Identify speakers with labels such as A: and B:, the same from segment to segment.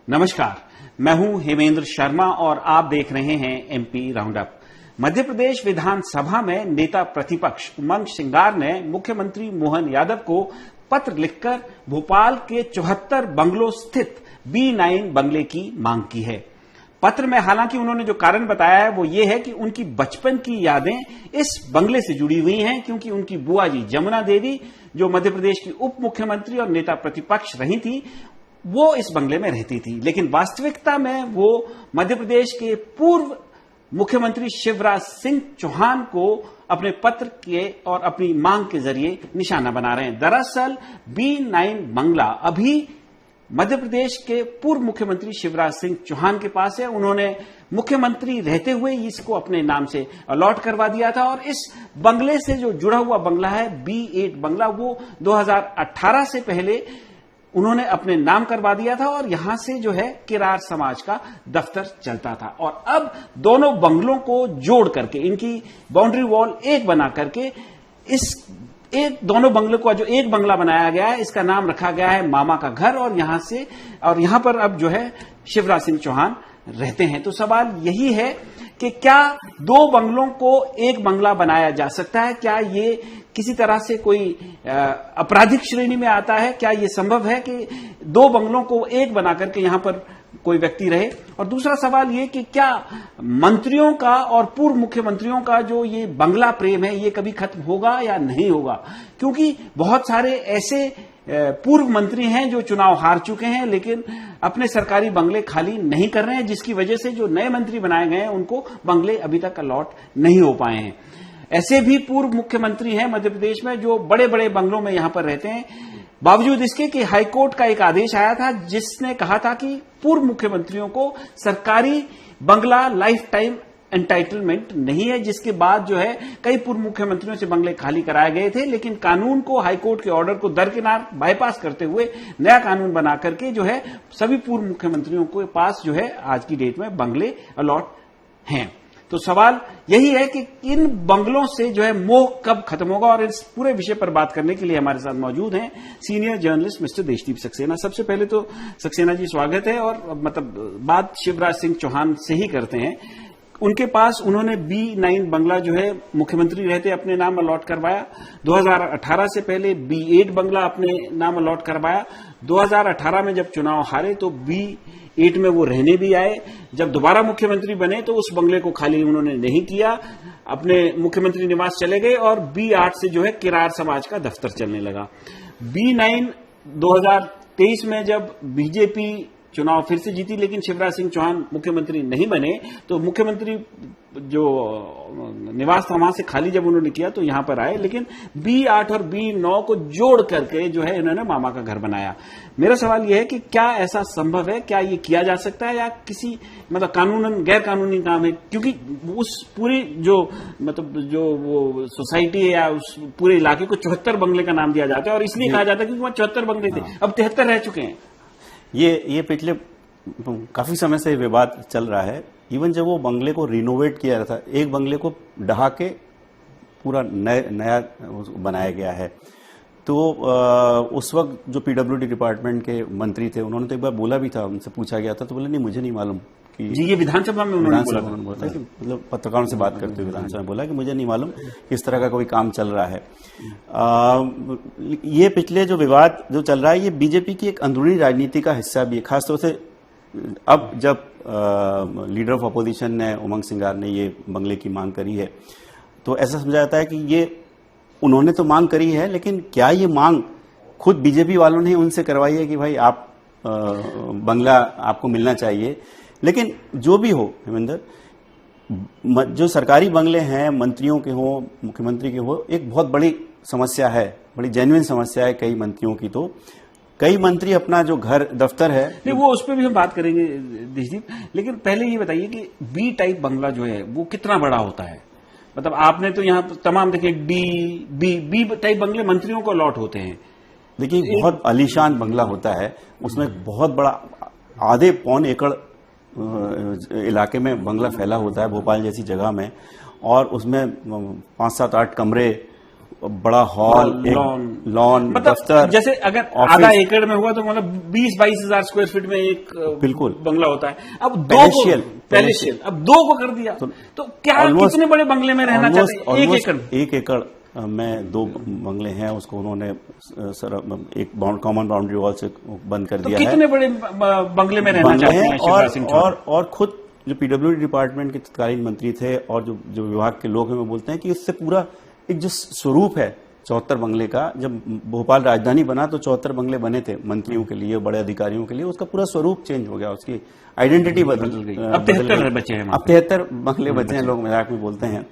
A: नमस्कार, मैं हूं हेमेंद्र शर्मा और आप देख रहे हैं MP round up. Madhya Pradesh विधानसभा में नेता प्रतिपक्ष उमंग सिंगार ने मुख्यमंत्री मोहन यादव को पत्र लिखकर भोपाल के 74 बंगलों स्थित B9 बंगले की मांग की है। पत्र में हालांकि उन्होंने जो कारण बताया है वो ये है कि उनकी बचपन की यादें इस बंगले से जुड़ी हुई हैं, क्योंकि उनकी बुआ जी जमुना देवी, जो मध्य प्रदेश की उप मुख्यमंत्री और नेता प्रतिपक्ष रही थी, वो इस बंगले में रहती थी। लेकिन वास्तविकता में वो मध्य प्रदेश के पूर्व मुख्यमंत्री शिवराज सिंह चौहान को अपने पत्र के और अपनी मांग के जरिए निशाना बना रहे हैं। दरअसल B9 बंगला अभी मध्य प्रदेश के पूर्व मुख्यमंत्री शिवराज सिंह चौहान के पास है। उन्होंने मुख्यमंत्री रहते हुए इसको अपने नाम से अलॉट करवा दिया था और इस बंगले से जो जुड़ा हुआ बंगला है B8 बंगला, वो 2018 से पहले उन्होंने अपने नाम करवा दिया था और यहां से जो है किरार समाज का दफ्तर चलता था। और अब दोनों बंगलों को जोड़ करके, इनकी बाउंड्री वॉल एक बना करके, इस एक दोनों बंगलों को जो एक बंगला बनाया गया है, इसका नाम रखा गया है मामा का घर। और यहां पर अब जो है शिवराज सिंह चौहान रहते हैं। तो सवाल यही है कि क्या दो बंगलों को एक बंगला बनाया जा सकता है? क्या ये किसी तरह से कोई आपराधिक श्रेणी में आता है? क्या ये संभव है कि दो बंगलों को एक बना करके यहां पर कोई व्यक्ति रहे? और दूसरा सवाल ये कि क्या मंत्रियों का और पूर्व मुख्यमंत्रियों का जो ये बंगला प्रेम है, ये कभी खत्म होगा या नहीं होगा? क्योंकि बहुत सारे ऐसे पूर्व मंत्री हैं जो चुनाव हार चुके हैं लेकिन अपने सरकारी बंगले खाली नहीं कर रहे हैं, जिसकी वजह से जो नए मंत्री बनाए गए हैं उनको बंगले अभी तक अलॉट नहीं हो पाए हैं। ऐसे भी पूर्व मुख्यमंत्री हैं मध्य प्रदेश में जो बड़े बड़े बंगलों में यहां पर रहते हैं, बावजूद इसके कि हाईकोर्ट का एक आदेश आया था जिसने कहा था कि पूर्व मुख्यमंत्रियों को सरकारी बंगला लाइफ टाइम एंटाइटलमेंट नहीं है, जिसके बाद जो है कई पूर्व मुख्यमंत्रियों से बंगले खाली कराए गए थे। लेकिन कानून को, हाईकोर्ट के ऑर्डर को दरकिनार बाईपास करते हुए नया कानून बना करके जो है सभी पूर्व मुख्यमंत्रियों के पास जो है आज की डेट में बंगले अलॉट हैं। तो सवाल यही है कि इन बंगलों से जो है मोह कब खत्म होगा? और इस पूरे विषय पर बात करने के लिए हमारे साथ मौजूद हैं senior journalist mister Deshdeep Saxena. सबसे पहले तो सक्सेना जी स्वागत है। और बात शिवराज सिंह चौहान से ही करते हैं। उनके पास उन्होंने B9 बंगला जो है मुख्यमंत्री रहते अपने नाम अलॉट करवाया। 2018 से पहले B8 बंगला अपने नाम अलॉट करवाया। 2018 में जब चुनाव हारे तो B8 में वो रहने भी आए। जब दोबारा मुख्यमंत्री बने तो उस बंगले को खाली उन्होंने नहीं किया, अपने मुख्यमंत्री निवास चले गए और B8 से जो है किरार समाज का दफ्तर चलने लगा। B9 2023 में जब बीजेपी चुनाव फिर से जीती लेकिन शिवराज सिंह चौहान मुख्यमंत्री नहीं बने, तो मुख्यमंत्री जो निवास था वहां से खाली जब उन्होंने किया तो यहां पर आए। लेकिन B8 और B9 को जोड़ करके जो है इन्होंने मामा का घर बनाया। मेरा सवाल यह है कि क्या ऐसा संभव है? क्या ये किया जा सकता है या किसी कानूनन गैर कानूनी काम है? क्योंकि उस पूरी जो वो सोसाइटी है या उस पूरे इलाके को 74 बंगले का नाम दिया जाता है और इसलिए कहा जाता है क्योंकि वहां 74 बंगले थे, अब 73 रह चुके हैं।
B: ये पिछले काफी समय से विवाद चल रहा है। इवन जब वो बंगले को रिनोवेट किया था, एक बंगले को ढहा के पूरा नया बनाया गया है। तो उस वक्त जो PWD डिपार्टमेंट के मंत्री थे उन्होंने तो एक बार बोला भी था, उनसे पूछा गया था तो बोले नहीं मुझे नहीं मालूम कि
A: जी ये विधानसभा में उन्होंने बोला
B: कि मतलब पत्रकारों से बात करते हुए विधानसभा में बोला कि मुझे नहीं मालूम किस तरह का कोई काम चल रहा है। ये पिछले जो विवाद जो चल रहा है ये बीजेपी की एक अंदरूनी राजनीति का हिस्सा भी है। खासतौर से अब जब लीडर ऑफ अपोजिशन ने उमंग सिंगार ने ये बंगले की मांग करी है तो ऐसा समझा जाता है कि ये उन्होंने तो मांग करी है, लेकिन क्या ये मांग खुद बीजेपी वालों ने उनसे करवाई है कि भाई आप बंगला आपको मिलना चाहिए? लेकिन जो भी हो हेमेंद्र, जो सरकारी बंगले हैं मंत्रियों के हो, मुख्यमंत्री के हो, एक बहुत बड़ी समस्या है, बड़ी जेन्युइन समस्या है कई मंत्रियों की। तो कई मंत्री अपना जो घर दफ्तर है
A: नहीं, वो उस पर भी हम बात करेंगे देशदीप, लेकिन पहले ये बताइए कि B टाइप बंगला जो है वो कितना बड़ा होता है? मतलब आपने तो यहाँ तमाम देखे B टाइप बंगले मंत्रियों को अलॉट होते हैं।
B: देखिए बहुत आलीशान बंगला होता है, उसमें बहुत बड़ा आधे पौन एकड़ इलाके में बंगला फैला होता है भोपाल जैसी जगह में, और उसमें 5, 7, 8 कमरे, बड़ा हॉल, लॉन, दफ्तर,
A: जैसे अगर आधा एकड़ में हुआ तो मतलब 20-22 हजार स्क्वायर फीट में एक
B: बिल्कुल
A: बंगला होता है। अब
B: पैलेशियल
A: अब 2 को कर दिया तो क्या कितने बड़े बंगले में रहना चाहते हैं?
B: 1 एकड़ में 2 बंगले हैं, उसको उन्होंने एक कॉमन बाउंड्री वॉल से बंद कर दिया है।
A: कितने बड़े बंगले में रहना चाहते हैं शिवराज सिंह चौहान?
B: और खुद जो पीडब्ल्यूडी डिपार्टमेंट के तत्कालीन मंत्री थे और जो विभाग के लोग हैं वो बोलते हैं कि इससे पूरा एक जो स्वरूप है 74 बंगले का, जब भोपाल राजधानी बना तो 74 बंगले बने थे मंत्रियों के लिए, बड़े अधिकारियों के लिए, उसका पूरा स्वरूप चेंज हो गया, उसकी आइडेंटिटी बदल गई।
A: अब 73 बचे हैं,
B: अब 73 बंगले बचे हैं, लोग मजाक में बोलते हैं।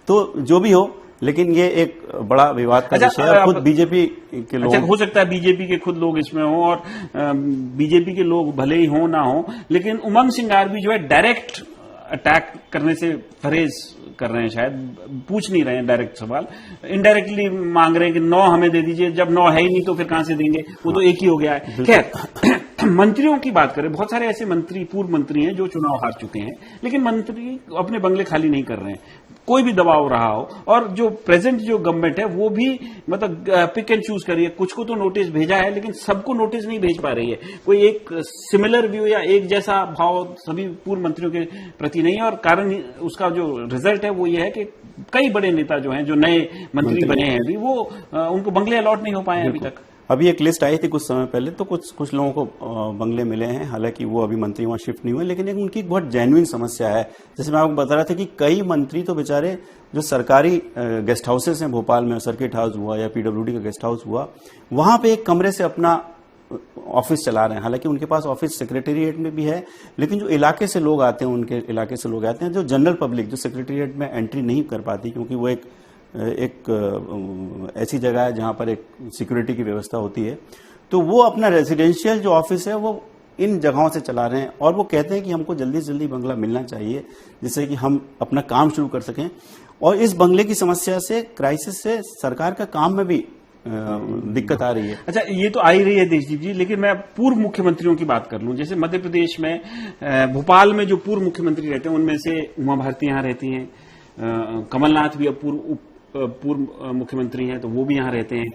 B: तो जो भी हो, लेकिन ये एक बड़ा विवाद का विषय है। खुद बीजेपी के लोग,
A: हो सकता है बीजेपी के खुद लोग इसमें हों और बीजेपी के लोग भले ही हों ना हो, लेकिन उमंग सिंगार भी जो है डायरेक्ट अटैक करने से परहेज कर रहे हैं, शायद पूछ नहीं रहे हैं डायरेक्ट सवाल, इनडायरेक्टली मांग रहे हैं कि 9 हमें दे दीजिए। जब 9 है ही नहीं तो फिर कहां से देंगे, वो तो एक ही हो गया है। खैर, मंत्रियों की बात करें, बहुत सारे ऐसे मंत्री, पूर्व मंत्री हैं जो चुनाव हार चुके हैं, लेकिन मंत्री अपने बंगले खाली नहीं कर रहे हैं, कोई भी दबाव रहा हो। और जो प्रेजेंट जो गवर्नमेंट है वो भी मतलब पिक एंड चूज करिए, कुछ को तो नोटिस भेजा है लेकिन सबको नोटिस नहीं भेज पा रही है। कोई एक सिमिलर व्यू या एक जैसा भाव सभी पूर्व मंत्रियों के प्रति नहीं है, और कारण उसका जो रिजल्ट है वो ये है कि कई बड़े नेता जो हैं, जो नए मंत्री बने हैं अभी, वो उनको बंगले अलॉट नहीं हो पाए हैं अभी तक।
B: अभी एक लिस्ट आई थी कुछ समय पहले, तो कुछ लोगों को बंगले मिले हैं, हालांकि वो अभी मंत्री वहां शिफ्ट नहीं हुए, लेकिन एक उनकी बहुत जेन्युइन समस्या है। जैसे मैं आपको बता रहा था कि कई मंत्री तो बेचारे जो सरकारी गेस्ट हाउसेस हैं भोपाल में, सर्किट हाउस हुआ या पीडब्ल्यूडी का गेस्ट हाउस हुआ, वहां पे एक कमरे से अपना ऑफिस चला रहे हैं। हालांकि उनके पास ऑफिस सेक्रेटेरिएट में भी है, लेकिन जो इलाके से लोग आते हैं, उनके इलाके से लोग आते हैं, जो जनरल पब्लिक जो सेक्रेटेरिएट में एंट्री नहीं कर पाती, क्योंकि वो एक ऐसी जगह है जहां पर एक सिक्योरिटी की व्यवस्था होती है, तो वो अपना रेजिडेंशियल जो ऑफिस है वो इन जगहों से चला रहे हैं। और वो कहते हैं कि हमको जल्दी से जल्दी बंगला मिलना चाहिए जिससे कि हम अपना काम शुरू कर सकें। और इस बंगले की समस्या से, क्राइसिस से सरकार का काम में भी दिक्कत आ रही है।
A: अच्छा, ये तो आ ही रही है देशदीप जी, लेकिन मैं पूर्व मुख्यमंत्रियों की बात कर लूं। जैसे मध्य प्रदेश में भोपाल में जो पूर्व मुख्यमंत्री रहते हैं उनमें से उमा भारती यहाँ रहती हैं, कमलनाथ भी अब पूर्व मुख्यमंत्री हैं तो वो भी यहाँ रहते हैं,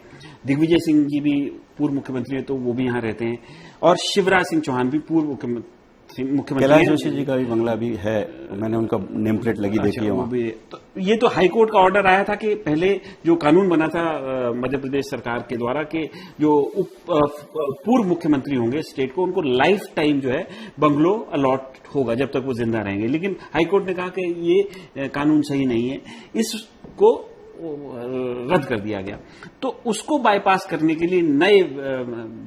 A: दिग्विजय सिंह जी भी पूर्व मुख्यमंत्री हैं तो वो भी यहाँ रहते हैं, और शिवराज सिंह चौहान भी पूर्व मुख्यमंत्री।
B: कैलाश जोशी जी का भी बंगला भी है, मैंने उनका नेम प्लेट लगी देखी है वहां।
A: तो ये तो हाईकोर्ट का ऑर्डर आया था कि पहले जो कानून बना था मध्य प्रदेश सरकार के द्वारा कि जो पूर्व मुख्यमंत्री होंगे स्टेट को, उनको लाइफ टाइम जो है बंगलो अलॉट होगा जब तक वो जिंदा रहेंगे। लेकिन हाईकोर्ट ने कहा कि ये कानून सही नहीं है, इसको रद्द कर दिया गया। तो उसको बाईपास करने के लिए नए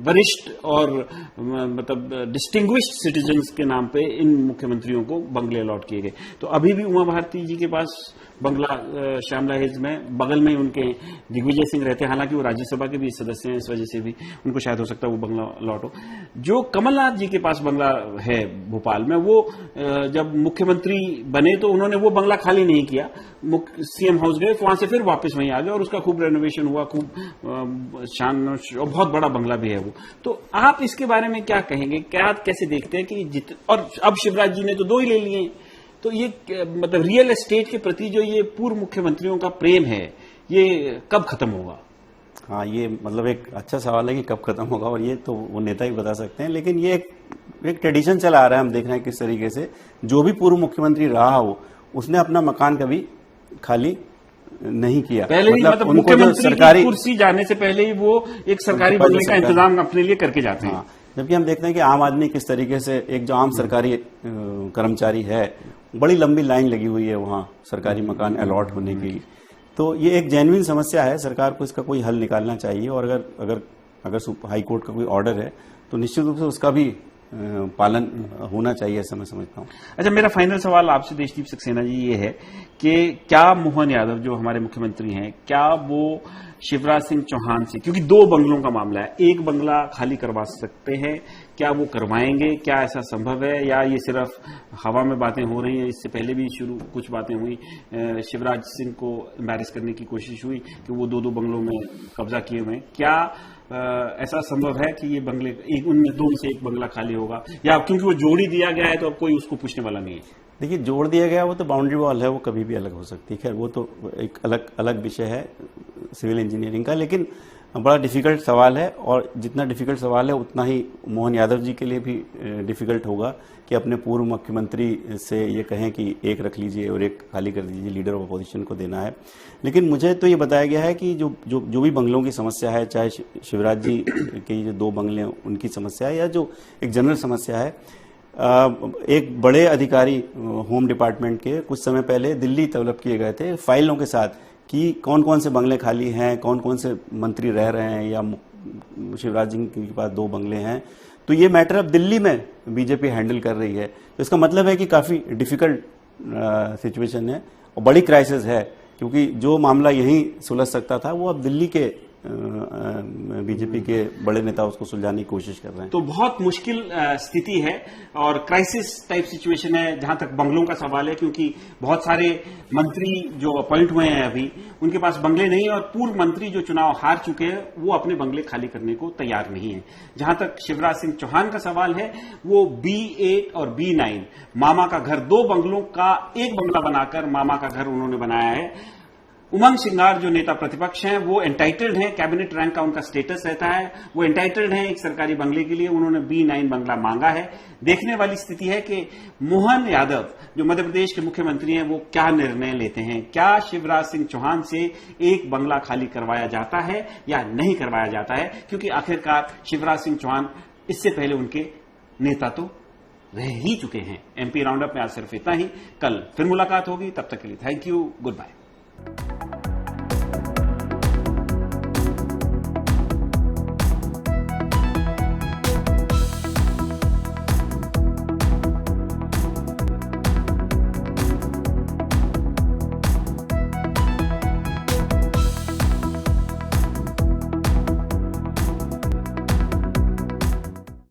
A: वरिष्ठ और मतलब डिस्टिंग्विश्ड सिटीजन्स के नाम पे इन मुख्यमंत्रियों को बंगले अलॉट किए गए। तो अभी भी उमा भारती जी के पास बंगला श्यामला हिल्स में बगल में उनके दिग्विजय सिंह रहते हैं, हालांकि वो राज्यसभा के भी सदस्य हैं, इस वजह से भी उनको शायद हो सकता है वो बंगला अलॉट हो। जो कमलनाथ जी के पास बंगला है भोपाल में, वो जब मुख्यमंत्री बने तो उन्होंने वो बंगला खाली नहीं किया, सीएम हाउस गए, वहां से फिर वापस वहीं आ गए और उसका खूब रेनोवेशन हुआ, खूब शान, बहुत बड़ा बंगला भी है वो। तो आप इसके बारे में क्या कहेंगे, क्या कैसे देखते हैं कि और अब शिवराज जी ने तो 2 ही ले लिए, तो ये मतलब रियल एस्टेट के प्रति जो ये पूर्व मुख्यमंत्रियों का प्रेम है ये कब खत्म होगा?
B: हाँ, ये मतलब एक अच्छा सवाल है कि कब खत्म होगा, और ये तो वो नेता ही बता सकते हैं। लेकिन ये एक ट्रेडिशन चला आ रहा है, हम देख रहे हैं किस तरीके से जो भी पूर्व मुख्यमंत्री रहा हो उसने अपना मकान कभी खाली नहीं किया।
A: पहले ही मतलब मुख्यमंत्री सरकारी कुर्सी जाने से पहले ही वो एक सरकारी बंगले का इंतजाम अपने लिए करके जाते हैं।
B: जबकि हम देखते हैं कि आम आदमी किस तरीके से, एक जो आम सरकारी कर्मचारी है, बड़ी लंबी लाइन लगी हुई है वहां सरकारी मकान अलॉट होने की। तो ये एक जेन्युइन समस्या है, सरकार को इसका कोई हल निकालना चाहिए। और अगर हाई कोर्ट का कोई ऑर्डर है तो निश्चित रूप से उसका भी पालन होना चाहिए, ऐसा मैं समझता हूँ।
A: अच्छा, मेरा फाइनल सवाल आपसे देशदीप सक्सेना जी ये है कि क्या मोहन यादव जो हमारे मुख्यमंत्री हैं, क्या वो शिवराज सिंह चौहान से, क्योंकि 2 बंगलों का मामला है, एक बंगला खाली करवा सकते हैं, क्या वो करवाएंगे, क्या ऐसा संभव है, या ये सिर्फ हवा में बातें हो रही हैं? इससे पहले भी कुछ बातें हुई, शिवराज सिंह को एम्बैरेस करने की कोशिश हुई कि वो 2 बंगलों में कब्जा किए हुए हैं। क्या ऐसा संभव है कि ये बंगले उनमें 2 में से एक बंगला खाली होगा, या क्योंकि वो जोड़ी दिया गया है तो अब कोई उसको पूछने वाला नहीं है?
B: देखिए, जोड़ दिया गया वो तो बाउंड्री वॉल है, वो कभी भी अलग हो सकती है। खैर वो तो एक अलग विषय है सिविल इंजीनियरिंग का, लेकिन बड़ा डिफिकल्ट सवाल है, और जितना डिफिकल्ट सवाल है उतना ही मोहन यादव जी के लिए भी डिफिकल्ट होगा कि अपने पूर्व मुख्यमंत्री से ये कहें कि एक रख लीजिए और एक खाली कर दीजिए, लीडर ऑफ अपोजिशन को देना है। लेकिन मुझे तो ये बताया गया है कि जो भी बंगलों की समस्या है, चाहे शिवराज जी के जो 2 बंगले उनकी समस्या है या जो एक जनरल समस्या है, एक बड़े अधिकारी होम डिपार्टमेंट के कुछ समय पहले दिल्ली तलब किए गए थे फाइलों के साथ कि कौन कौन से बंगले खाली हैं, कौन कौन से मंत्री रह रहे हैं, या शिवराज जी के पास 2 बंगले हैं। तो ये मैटर अब दिल्ली में बीजेपी हैंडल कर रही है। तो इसका मतलब है कि काफी डिफिकल्ट सिचुएशन है और बड़ी क्राइसिस है, क्योंकि जो मामला यहीं सुलझ सकता था वो अब दिल्ली के बीजेपी के बड़े नेता उसको सुलझाने की कोशिश कर रहे हैं।
A: तो बहुत मुश्किल स्थिति है और क्राइसिस टाइप सिचुएशन है जहां तक बंगलों का सवाल है, क्योंकि बहुत सारे मंत्री जो अपॉइंट हुए हैं अभी, उनके पास बंगले नहीं है, और पूर्व मंत्री जो चुनाव हार चुके हैं वो अपने बंगले खाली करने को तैयार नहीं है। जहां तक शिवराज सिंह चौहान का सवाल है, वो B8 और B9 मामा का घर, 2 बंगलों का एक बंगला बनाकर मामा का घर उन्होंने बनाया है। उमंग सिंगार जो नेता प्रतिपक्ष हैं वो एंटाइटल्ड हैं, कैबिनेट रैंक का उनका स्टेटस रहता है, वो एंटाइटल्ड हैं एक सरकारी बंगले के लिए, उन्होंने B9 बंगला मांगा है। देखने वाली स्थिति है कि मोहन यादव जो मध्य प्रदेश के मुख्यमंत्री हैं वो क्या निर्णय लेते हैं। क्या शिवराज सिंह चौहान से एक बंगला खाली करवाया जाता है या नहीं करवाया जाता है, क्योंकि आखिरकार शिवराज सिंह चौहान इससे पहले उनके नेता तो रह ही चुके हैं। MP राउंडअप में आज सिर्फ इतना ही, कल फिर मुलाकात होगी, तब तक के लिए थैंक यू, गुड बाय।